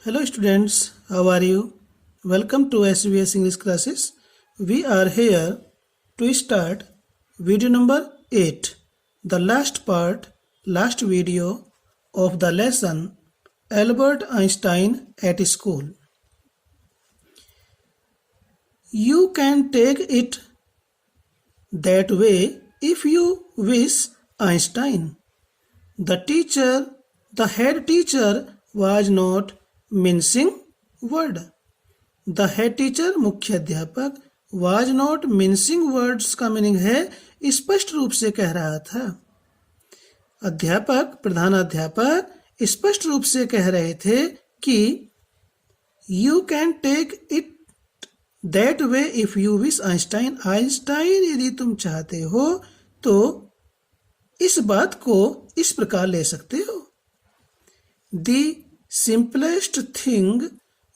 Hello students, how are you? Welcome to SVS English classes. We are here to start video number 8, the last video of the lesson Albert Einstein at school. You can take it that way if you wish, Einstein. The head teacher was not mincing word. The head teacher मुख्य अध्यापक was not mincing words का meaning है स्पष्ट रूप से कह रहा था। अध्यापक प्रधानाध्यापक स्पष्ट रूप से कह रहे थे कि you can take it that way if you wish, Einstein. Einstein, यदि तुम चाहते हो तो इस बात को इस प्रकार ले सकते हो। The simplest thing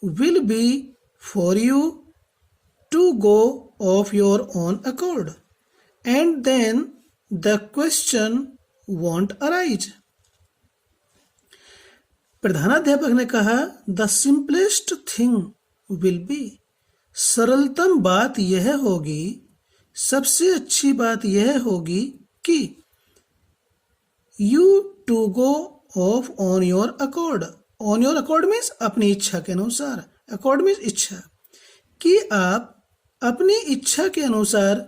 will be for you to go of your own accord, and then the question won't arise. प्रधानाध्यापक ने कहा the simplest thing will be, सरलतम बात यह होगी, सबसे अच्छी बात यह होगी कि you to go off on your accord. On your accord means अपनी इच्छा के अनुसार, accord means इच्छा, कि आप अपनी इच्छा के अनुसार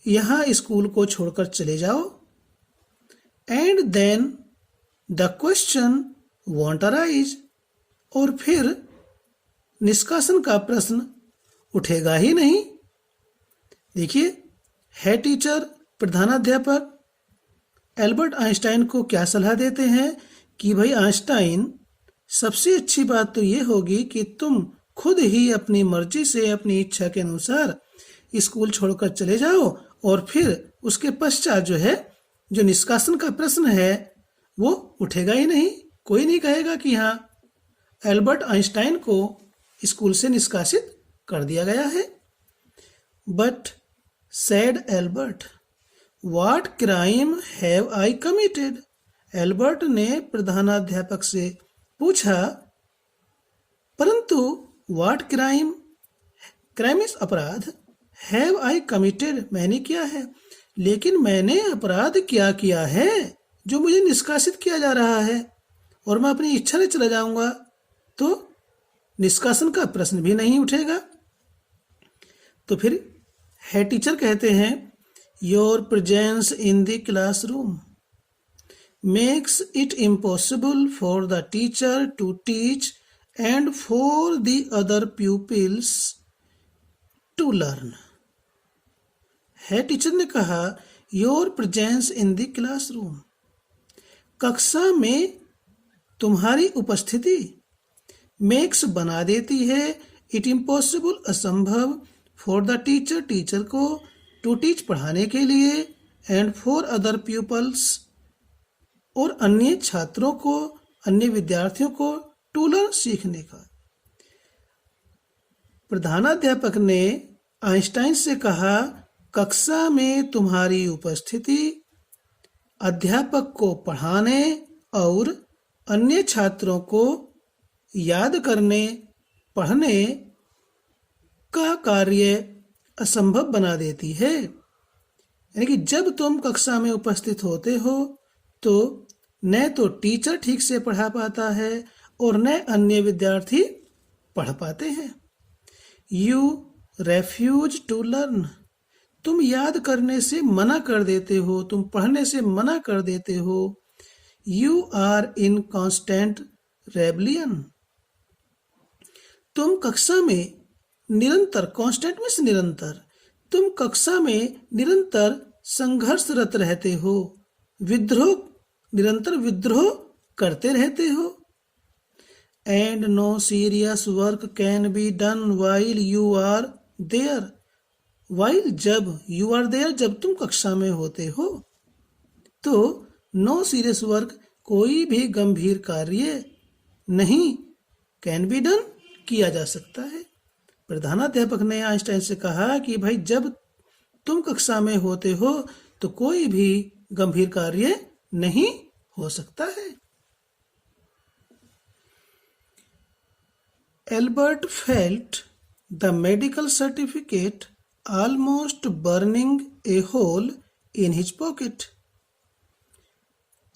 यहाँ स्कूल को छोड़कर चले जाओ। And then the question won't arise, और फिर निष्कासन का प्रश्न उठेगा ही नहीं। देखिए, हेड टीचर प्रधानाध्यापक एल्बर्ट आइंस्टाइन को क्या सलाह देते हैं कि भाई आइंस्टाइन, सबसे अच्छी बात तो ये होगी कि तुम खुद ही अपनी मर्जी से अपनी इच्छा के अनुसार स्कूल छोड़कर चले जाओ, और फिर उसके पश्चात जो निष्कासन का प्रश्न है वो उठेगा ही नहीं। कोई नहीं कहेगा कि हाँ, एल्बर्ट आइंस्टाइन को स्कूल से निष्कासित कर दिया गया है। But said Albert, what crime have I committed? Albert ने प्रधानाध्यापक से पूछा, परंतु व्हाट क्राइम, क्राइम इज अपराध, हैव आई कमिटेड मैंने किया है, लेकिन मैंने अपराध क्या किया है जो मुझे निष्कासित किया जा रहा है और मैं अपनी इच्छा से चला जाऊंगा तो निष्कासन का प्रश्न भी नहीं उठेगा। तो फिर हेड टीचर कहते हैं, your presence in the classroom makes it impossible for the teacher to teach and for the other pupils to learn. Head teacher ने कहा, your presence in the classroom, कक्षा में तुम्हारी उपस्थिति, मेक्स बना देती है, इट इम्पॉसिबल असंभव, फॉर द टीचर टीचर को, टू टीच पढ़ाने के लिए, एंड फॉर अदर पीपल्स और अन्य छात्रों को, अन्य विद्यार्थियों को, टू लर्न सीखने का। प्रधानाध्यापक ने आइंस्टाइन से कहा, कक्षा में तुम्हारी उपस्थिति अध्यापक को पढ़ाने और अन्य छात्रों को याद करने, पढ़ने का कार्य असंभव बना देती है। यानी कि जब तुम कक्षा में उपस्थित होते हो तो न तो टीचर ठीक से पढ़ा पाता है और न अन्य विद्यार्थी पढ़ पाते हैं। यू रेफ्यूज टू लर्न, तुम याद करने से मना कर देते हो, तुम पढ़ने से मना कर देते हो। यू आर इन कॉन्स्टेंट रेबलियन, तुम कक्षा में निरंतर, कॉन्स्टेंट मीन्स निरंतर, तुम कक्षा में निरंतर संघर्षरत रहते हो, विद्रोह, निरंतर विद्रोह करते रहते हो। And no serious work can be done while you are there, while जब यू आर देयर, जब तुम कक्षा में होते हो तो नो सीरियस वर्क, कोई भी गंभीर कार्य नहीं, कैन बी डन, किया जा सकता है। प्रधानाध्यापक ने आइंस्टाइन से कहा कि भाई जब तुम कक्षा में होते हो तो कोई भी गंभीर कार्य नहीं हो सकता है। Albert felt the medical certificate almost burning a hole in his pocket.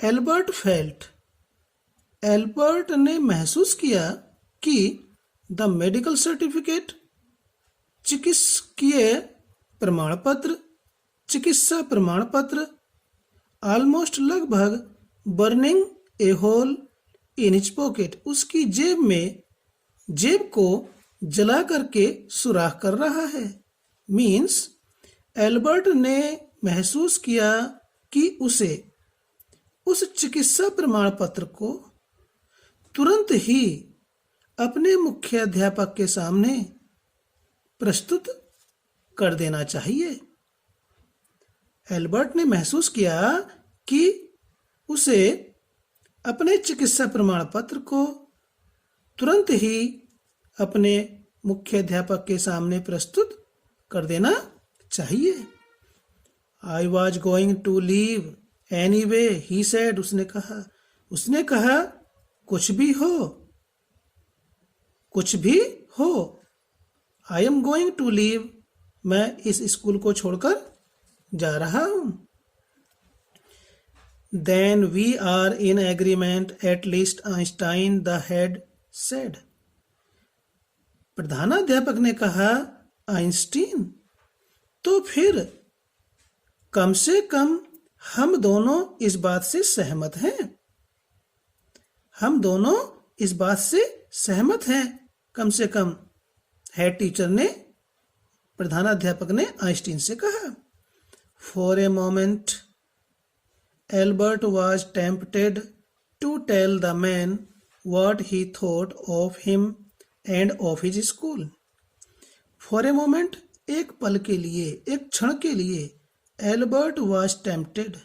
Albert felt, Albert ने महसूस किया कि द मेडिकल सर्टिफिकेट, चिकित्सा प्रमाण पत्र, ऑलमोस्ट लगभग, burning a hole in his pocket, उसकी जेब को जला करके सुराख कर रहा है। मीन्स एल्बर्ट ने महसूस किया कि उसे उस चिकित्सा प्रमाण पत्र को तुरंत ही अपने मुख्याध्यापक के सामने प्रस्तुत कर देना चाहिए। एल्बर्ट ने महसूस किया कि उसे अपने चिकित्सा प्रमाण पत्र को तुरंत ही अपने मुख्याध्यापक के सामने प्रस्तुत कर देना चाहिए। I was going to leave anyway, he said, उसने कहा कुछ भी हो। I am going to leave, मैं इस स्कूल को छोड़कर जा रहा हूं। Then we are in agreement, at least Einstein the head said. प्रधानाध्यापक ने कहा, आइंस्टीन, तो फिर कम से कम हम दोनों इस बात से सहमत हैं। कम से कम, हेड टीचर ने, प्रधानाध्यापक ने आइंस्टीन से कहा। For a moment Albert was tempted to tell the man what he thought of him and of his school. For a moment, एक पल के लिए, एक क्षण के लिए, एल्बर्ट was tempted.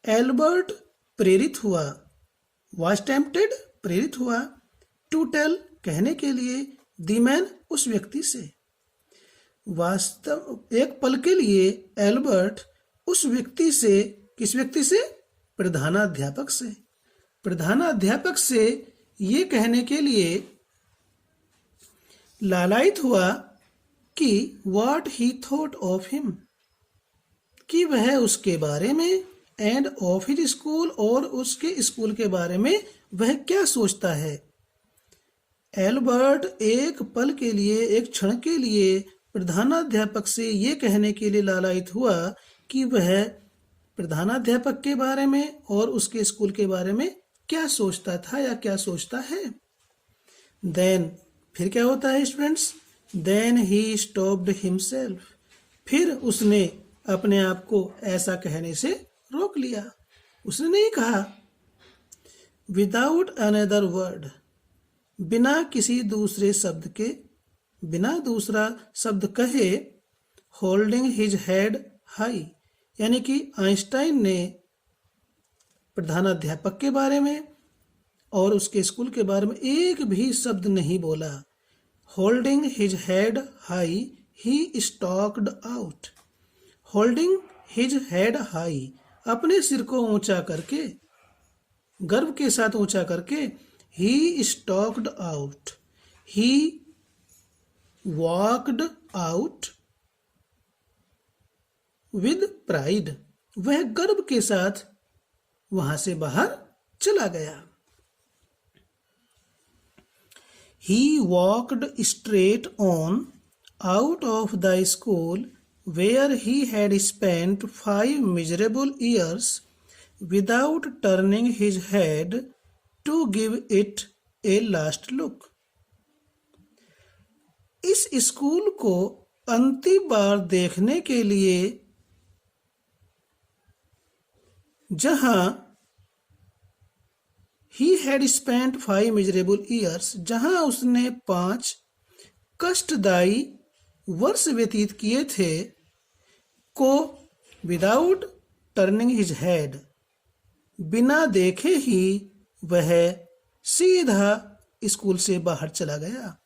एल्बर्ट प्रेरित हुआ, was tempted प्रेरित हुआ, to tell कहने के लिए, the man उस व्यक्ति से। वास्तव एक पल के लिए एल्बर्ट उस व्यक्ति से, किस व्यक्ति से? प्रधानाध्यापक से। प्रधानाध्यापक से ये कहने के लिए लालायित हुआ कि what he thought of him, कि वह उसके बारे में, and of his school, और उसके स्कूल के बारे में वह क्या सोचता है। एल्बर्ट एक पल के लिए, एक क्षण के लिए प्रधानाध्यापक से ये कहने के लिए लालायित हुआ कि वह प्रधानाध्यापक के बारे में और उसके स्कूल के बारे में क्या सोचता था या क्या सोचता है। देन फिर क्या होता है students? Then he stopped himself, फिर उसने अपने आप को ऐसा कहने से रोक लिया। उसने नहीं कहा विदाउट अनदर वर्ड, बिना किसी दूसरे शब्द के, बिना दूसरा शब्द कहे, होल्डिंग हिज हेड हाई, यानी कि आइंस्टाइन ने प्रधानाध्यापक के बारे में और उसके स्कूल के बारे में एक भी शब्द नहीं बोला। Holding his head high, he stalked out. Holding his head high, अपने सिर को ऊंचा करके, गर्व के साथ ऊंचा करके, he stalked out, he walked out with pride, वह गर्व के साथ वहां से बाहर चला गया। He walked straight on out of the school where he had spent 5 miserable years without turning his head to give it a last look. इस स्कूल को अंतिम बार देखने के लिए जहां he had spent 5 miserable years, जहां उसने 5 कष्टदायी वर्ष व्यतीत किए थे, को विदाउट टर्निंग हिज हेड, बिना देखे ही वह सीधा स्कूल से बाहर चला गया।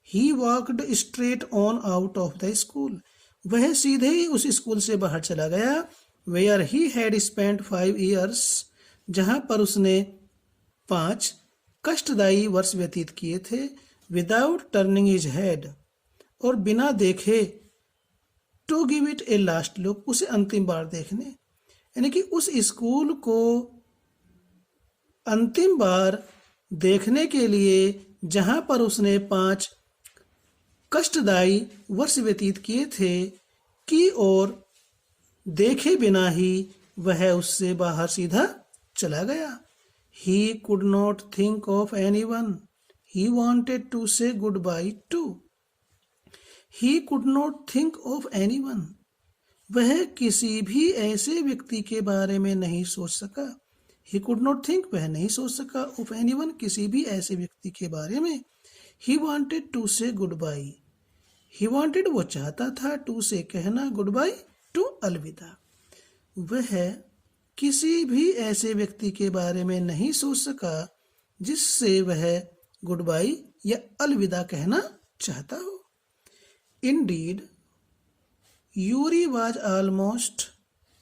He walked straight on out of the school, वह सीधे ही उस स्कूल से बाहर चला गया। Where he had spent 5 years, जहां पर उसने 5 कष्टदायी वर्ष व्यतीत किए थे, विदाउट टर्निंग हिज हेड, और बिना देखे to give it a last look, उसे अंतिम बार देखने, यानी कि उस स्कूल को अंतिम बार देखने के लिए जहां पर उसने 5 कष्टदायी वर्ष व्यतीत किए थे की ओर देखे बिना ही वह उससे बाहर सीधा चला गया। He could not think of anyone he wanted to say goodbye to. He could not think of anyone. वह किसी भी ऐसे व्यक्ति के बारे में नहीं सोच सका। He could not think, वह नहीं सोच सका, of anyone, किसी भी ऐसे व्यक्ति के बारे में। He wanted to say goodbye. He wanted, वो चाहता था, to say, कहना, goodbye, to, अलविदा। वह किसी भी ऐसे व्यक्ति के बारे में नहीं सोच सका जिससे वह गुड बाय या अलविदा कहना चाहता हो। Indeed, Yuri was almost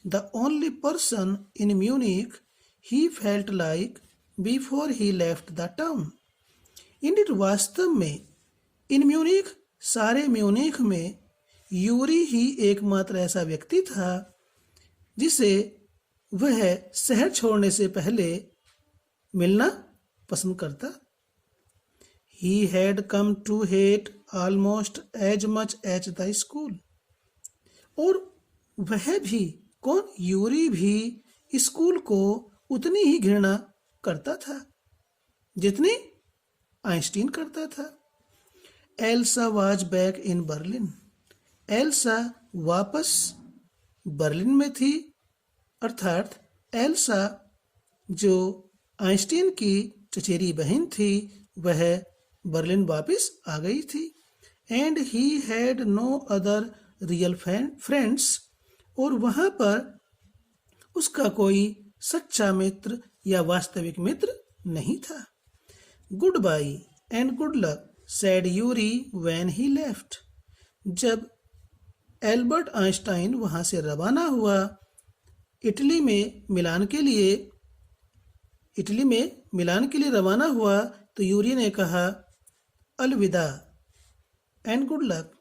the only person in Munich he felt like before he left the town. Indeed, वास्तव में इन म्यूनिख, सारे म्यूनिख में यूरी ही एकमात्र ऐसा व्यक्ति था जिसे वह शहर छोड़ने से पहले मिलना पसंद करता। He had come to hate almost as much as the school. और वह भी, कौन, यूरी भी स्कूल को उतनी ही घृणा करता था जितनी आइंस्टीन करता था। Elsa was back in Berlin. Elsa वापस बर्लिन में थी, अर्थात एल्सा जो आइंस्टीन की चचेरी बहन थी वह बर्लिन वापस आ गई थी। And he had no other real friends, और वहां पर उसका कोई सच्चा मित्र या वास्तविक मित्र नहीं था। Goodbye and good luck said Yuri when he left. जब एल्बर्ट आइंस्टाइन वहां से रवाना हुआ इटली में मिलान के लिए रवाना हुआ, तो यूरी ने कहा अलविदा एंड गुड लक,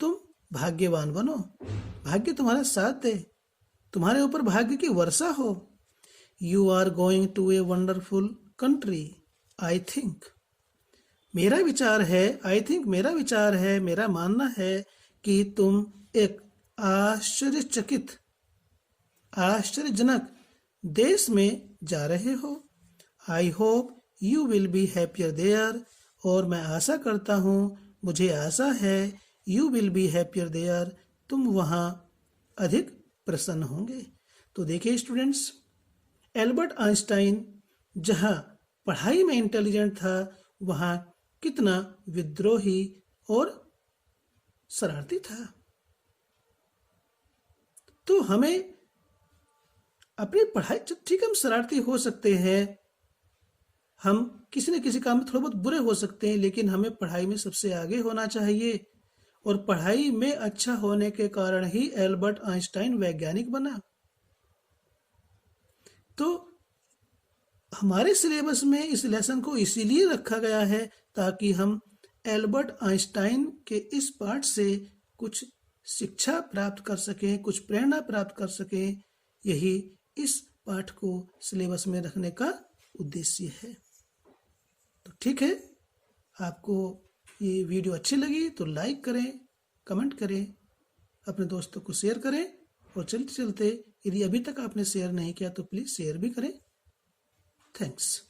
तुम भाग्यवान बनो, भाग्य तुम्हारा साथ दे, तुम्हारे ऊपर भाग्य की वर्षा हो। You are going to a wonderful country I think. मेरा विचार है, आई थिंक मेरा विचार है, मेरा मानना है कि तुम एक आश्चर्यजनक देश में जा रहे हो। I hope you will be happier there, और मैं आशा करता हूँ, मुझे आशा है, you will be happier there, तुम वहाँ अधिक प्रसन्न होंगे। तो देखिए स्टूडेंट्स, एल्बर्ट आइंस्टाइन जहाँ पढ़ाई में इंटेलिजेंट था वहाँ कितना विद्रोही और शरारती था। तो हमें अपनी पढ़ाई, ठीक हम शरारती हो सकते हैं, हम किसी न किसी काम में थोड़ा बहुत बुरे हो सकते हैं, लेकिन हमें पढ़ाई में सबसे आगे होना चाहिए। और पढ़ाई में अच्छा होने के कारण ही एल्बर्ट आइंस्टाइन वैज्ञानिक बना। तो हमारे सिलेबस में इस लेसन को इसीलिए रखा गया है ताकि हम एल्बर्ट आइंस्टाइन के इस पाठ से कुछ शिक्षा प्राप्त कर सकें, कुछ प्रेरणा प्राप्त कर सकें। यही इस पाठ को सिलेबस में रखने का उद्देश्य है। तो ठीक है, आपको ये वीडियो अच्छी लगी तो लाइक करें, कमेंट करें, अपने दोस्तों को शेयर करें, और चलते चलते यदि अभी तक आपने शेयर नहीं किया तो प्लीज़ शेयर भी करें। थैंक्स।